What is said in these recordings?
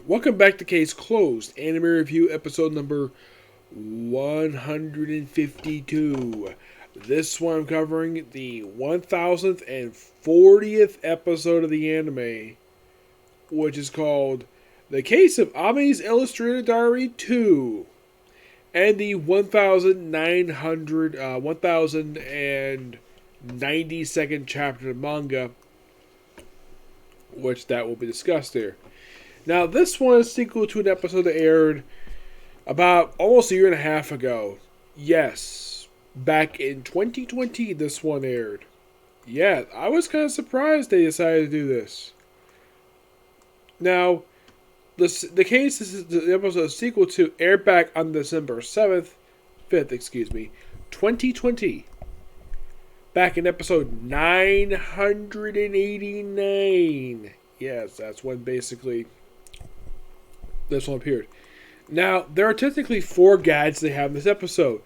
Welcome back to Case Closed, anime review episode number 152. This one I'm covering the 1040th episode of the anime, which is called The Case of Ayumi's Illustrated Diary 2, and the 1092nd chapter of manga, which that will be discussed here. Now, this one is sequel to an episode that aired about almost a year and a half ago. Yes, back in 2020, this one aired. Yeah, I was kind of surprised they decided to do this. Now, the case is the episode sequel to aired back on December 5th, 2020. Back in episode 989. Yes, that's when basically this one appeared. Now, there are technically 4 gags they have in this episode.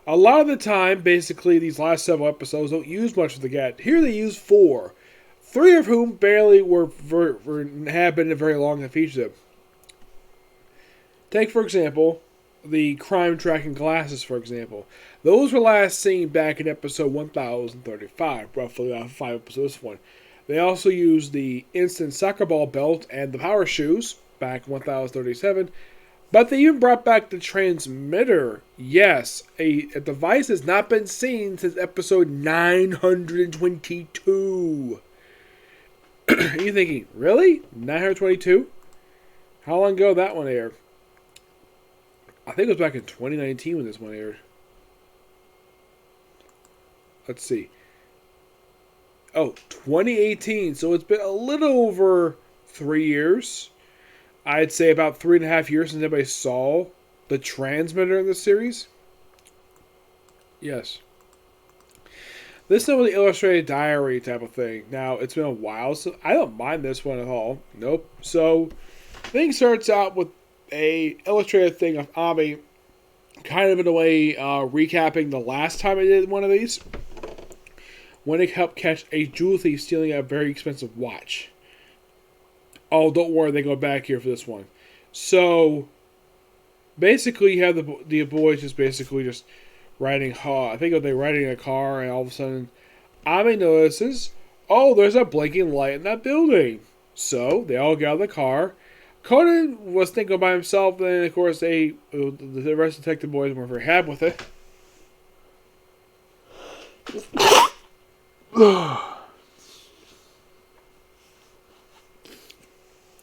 A lot of the time, basically, these last several episodes don't use much of the gag. Here they use 4. 3 of whom barely have been very long and feature them. Take, for example, the crime tracking glasses, for example. Those were last seen back in episode 1035, roughly 5 episodes this one. They also used the instant soccer ball belt and the power shoes back in 1037, but they even brought back the transmitter. Yes, a device has not been seen since episode 922. You're thinking, really? 922? How long ago that one aired? I think it was back in 2019 when this one aired. Let's see. Oh, 2018. So it's been a little over 3 years. I'd say about 3.5 years since anybody saw the transmitter in the series. Yes. This is the illustrated diary type of thing. Now, it's been a while, so I don't mind this one at all. Nope. So, thing starts out with a illustrated thing of Ayumi, kind of in a way recapping the last time I did one of these, when it helped catch a jewel thief stealing a very expensive watch. Oh, don't worry, they go back here for this one. So, basically, you have the boys just riding. I think they're riding a car, and all of a sudden, Ayumi notices, oh, there's a blinking light in that building. So, they all get out of the car. Conan was thinking by himself, and of course, the rest of the detective boys weren't very happy with it.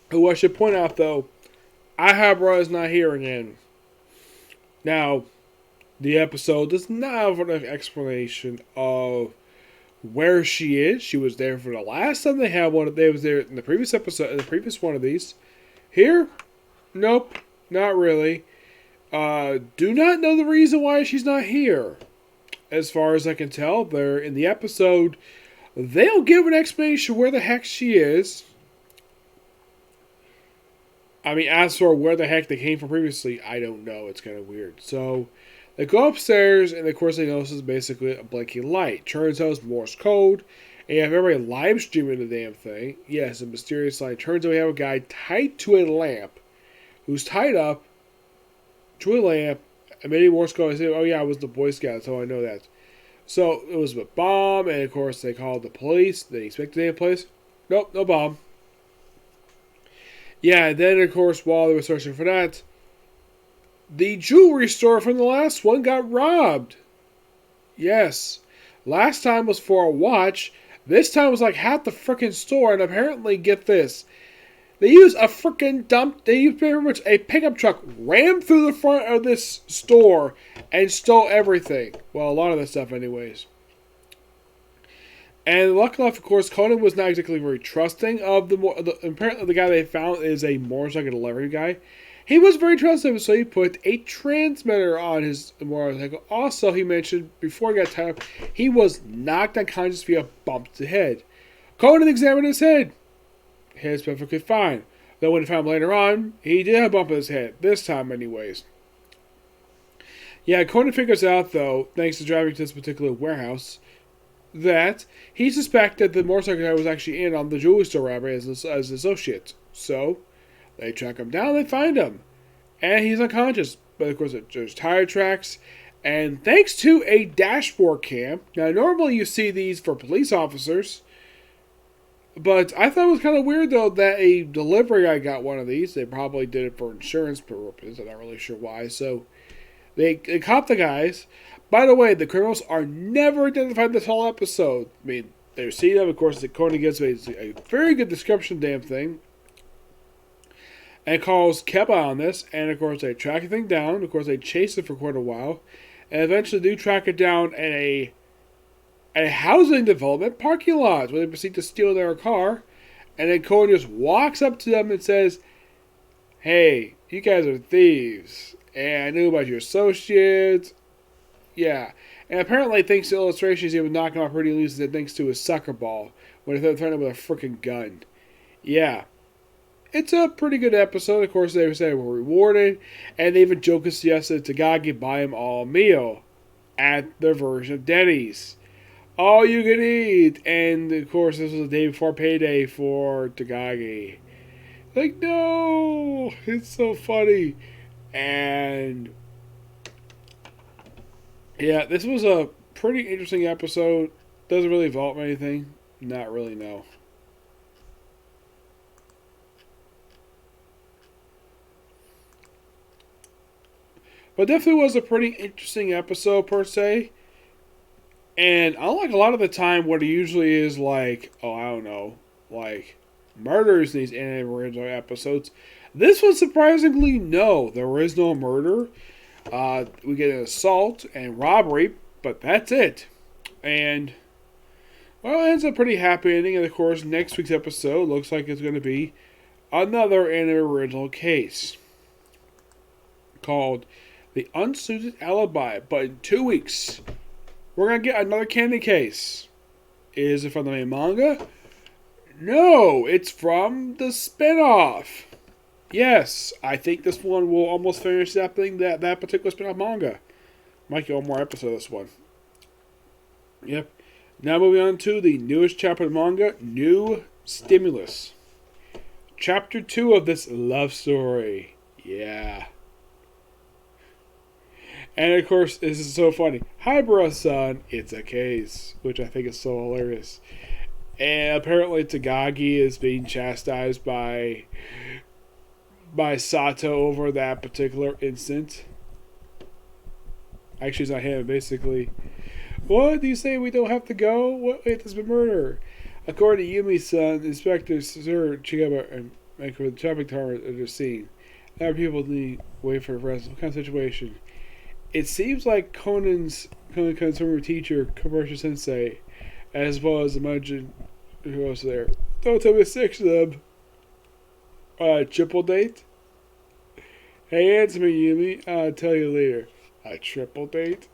Who I should point out, though, Ahabra is not here again. Now, the episode does not have an explanation of where she is. She was there for the last time they had one. They was there in the previous episode, in the previous one of these. Here, nope, not really. Do not know the reason why she's not here. As far as I can tell, they're in the episode. They'll give an explanation where the heck she is. I mean, as for where the heck they came from previously, I don't know. It's kind of weird. So, they go upstairs, and of course they notice basically a blinking light. Turns out it's Morse code, and you have everybody live streaming the damn thing. Yes, a mysterious light. Turns out we have a guy tied to a lamp, who's tied up to a lamp, and maybe Morse code. I say, oh yeah, I was the Boy Scout, so I know that. So, it was a bomb, and of course they called the police. They expected the police. Nope, no bomb. Yeah, then of course while they were searching for that, the jewelry store from the last one got robbed. Yes. Last time was for a watch. This time was like half the frickin' store, and apparently, get this, they used a frickin' dump, they used very much a pickup truck, rammed through the front of this store, and stole everything. Well, a lot of this stuff anyways. And luckily enough, of course, Conan was not exactly very trusting of apparently the guy they found is a motorcycle delivery guy. He was very trusting, so he put a transmitter on his motorcycle. Also, he mentioned before he got tied up, he was knocked unconscious via a bump to the head. Conan examined his head. Head's perfectly fine. Though when he found him later on, he did have a bump in his head. This time, anyways. Yeah, Conan figures out, though, thanks to driving to this particular warehouse, that he suspected the motorcycle guy was actually in on the jewelry store robbery as an associate. So, They track him down, they find him, and he's unconscious. But of course, there's tire tracks, and thanks to a dashboard cam. Now, normally you see these for police officers, but I thought it was kind of weird though that a delivery guy got one of these. They probably did it for insurance purposes. I'm not really sure why. So they caught the guys. By the way, the criminals are never identified this whole episode. I mean, they're seen them. Of course, Conan gives a very good description of the damn thing. And calls Keba on this. And of course, they track the thing down. Of course, they chase it for quite a while. And eventually do track it down in a housing development parking lot where they proceed to steal their car. And then Conan just walks up to them and says, "Hey, you guys are thieves. And I knew about your associates." Yeah. And apparently, thanks to illustrations, he was knocking off pretty loose thanks to his soccer ball when they threatened him with a freaking gun. Yeah. It's a pretty good episode. Of course, they say we're rewarded. And they even joke and suggested Takagi buy him all meal at their version of Denny's. All you can eat. And of course, this was the day before payday for Takagi. Like, no. It's so funny. And yeah, this was a pretty interesting episode. Doesn't really involve anything. Not really, no. But definitely was a pretty interesting episode, per se. And unlike a lot of the time what it usually is like, oh, I don't know, like murders in these anime original episodes, this one surprisingly, no. There is no murder. We get an assault and robbery, but that's it. And, well, it ends up a pretty happy ending. And, of course, next week's episode looks like it's going to be another anime original case called The Unsuited Alibi. But in 2 weeks, we're going to get another candy case. Is it from the main manga? No, it's from the spinoff. Yes, I think this one will almost finish that particular spin-off manga. Might get one more episode of this one. Yep. Now moving on to the newest chapter of the manga, New Stimulus. Chapter 2 of this love story. Yeah. And of course, this is so funny. Hi, bro-san, it's a case. Which I think is so hilarious. And apparently Takagi is being chastised by Sato over that particular incident. Actually, it's not him, basically. What? Do you say we don't have to go? What? Wait, there's been murder. According to Yumi's son, Inspector Sir Chigaba and the traffic tower at the scene. Now people need to wait for arrest. What kind of situation? It seems like Conan's former teacher, Kobayashi Sensei, as well as the Majin who else there. Don't tell me 6 of them. Triple date? Hey, answer me, Yumi. I'll tell you later. A triple date?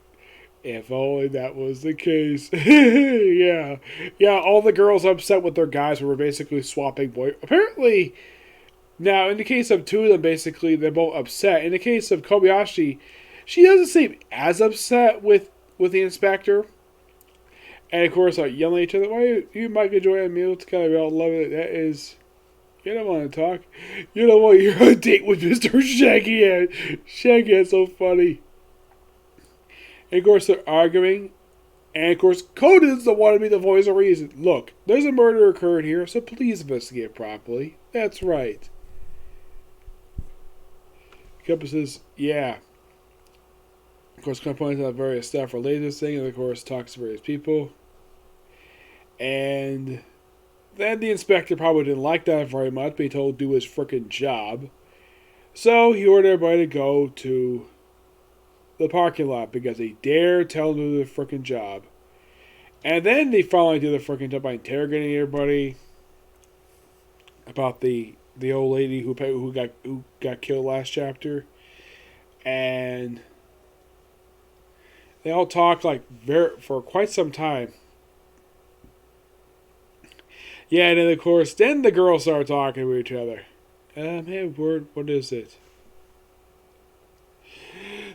If only that was the case. Yeah. Yeah, all the girls upset with their guys who were basically swapping boy. Apparently, now, in the case of 2 of them, basically, they're both upset. In the case of Kobayashi, she doesn't seem as upset with the inspector. And, of course, yelling at each other, why you might enjoy a meal together, we all love it. That is... You don't want to talk. You don't want you're on a date with Mr. Shaggyhead. Shaggyhead's so funny. And of course they're arguing. And of course Conan's the one to be the voice of reason. Look, there's a murder occurred here, so please investigate properly. That's right. Keppa says, yeah. Of course, Keppa points out various stuff related to this thing, and of course talks to various people. And then the inspector probably didn't like that very much, but he told to do his frickin' job. So he ordered everybody to go to the parking lot because he dared tell them to do the frickin' job. And then they finally did the frickin' job by interrogating everybody about the old lady who got killed last chapter. And they all talked for quite some time. Yeah, and then of course, then the girls start talking to each other. Hey, what is it?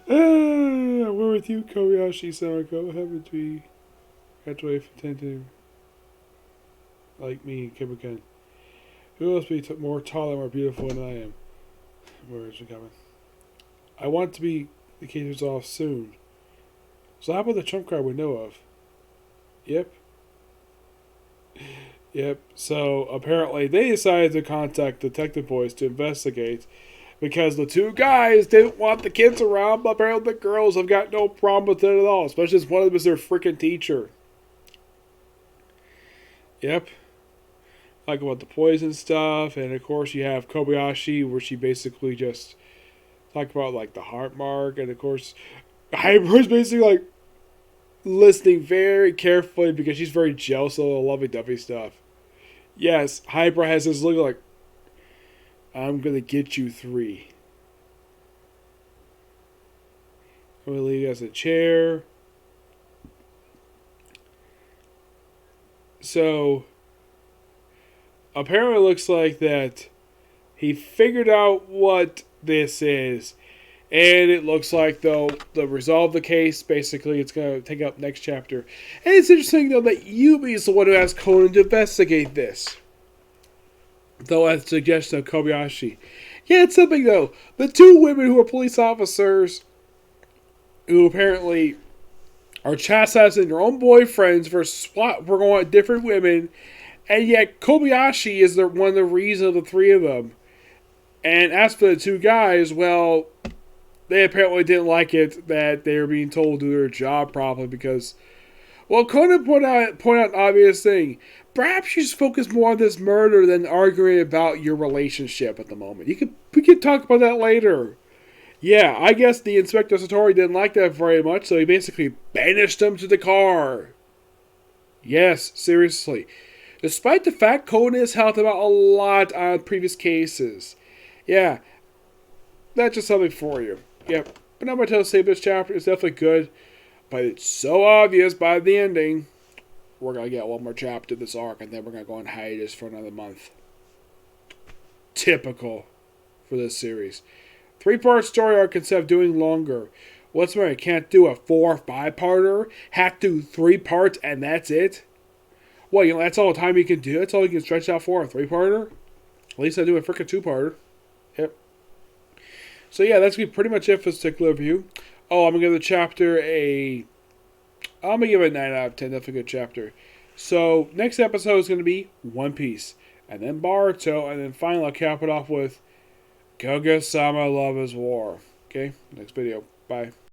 We're with you, Kobayashi Samako. What happened to be graduated from 10 to like me, Kibakan? Who must be more tall and more beautiful than I am? Where is it coming? I want to be the case resolved soon. So how about the trump card we know of? Yep. Yep. So apparently they decided to contact Detective Boys to investigate because the two guys didn't want the kids around, but apparently the girls have got no problem with it at all, especially as one of them is their freaking teacher. Yep. Like about the poison stuff, and of course you have Kobayashi, where she basically just talked about like the heart mark, and of course Hyper's basically like listening very carefully because she's very jealous of the lovey-dovey stuff. Yes, Hyper has this look like, I'm gonna get you three. I'm gonna leave you as a chair. So apparently it looks like that he figured out what this is. And it looks like, though, they'll resolve the case. Basically, it's going to take up next chapter. And it's interesting, though, that Ayumi is the one who asked Conan to investigate this. Though, at the suggestion of Kobayashi. Yeah, it's something, though. The two women who are police officers, who apparently are chastising their own boyfriends for going at different women, and yet Kobayashi is one of the reasons of the three of them. And as for the two guys, well, they apparently didn't like it that they were being told to do their job properly because, well, Conan point out an obvious thing. Perhaps you should focus more on this murder than arguing about your relationship at the moment. We could talk about that later. Yeah, I guess the Inspector Satori didn't like that very much, so he basically banished him to the car. Yes, seriously. Despite the fact Conan has helped him out a lot on previous cases. Yeah, that's just something for you. Yep. But I'm going to tell you, save this chapter. It's definitely good. But it's so obvious by the ending. We're going to get one more chapter of this arc. And then we're going to go on hiatus for another month. Typical for this series. 3-part story arc instead of doing longer. What's more, I can't do a 4 or 5-parter. Have to do 3 parts and that's it. Well, you know, that's all the time you can do. That's all you can stretch out for a 3-parter. At least I do a freaking 2-parter. Yep. So yeah, that's going to be pretty much it for this particular review. Oh, I'm going to give the chapter I'm going to give it a 9 out of 10. That's a good chapter. So, next episode is going to be One Piece. And then Boruto. And then finally, I'll cap it off with Gogo-sama Love is War. Okay? Next video. Bye.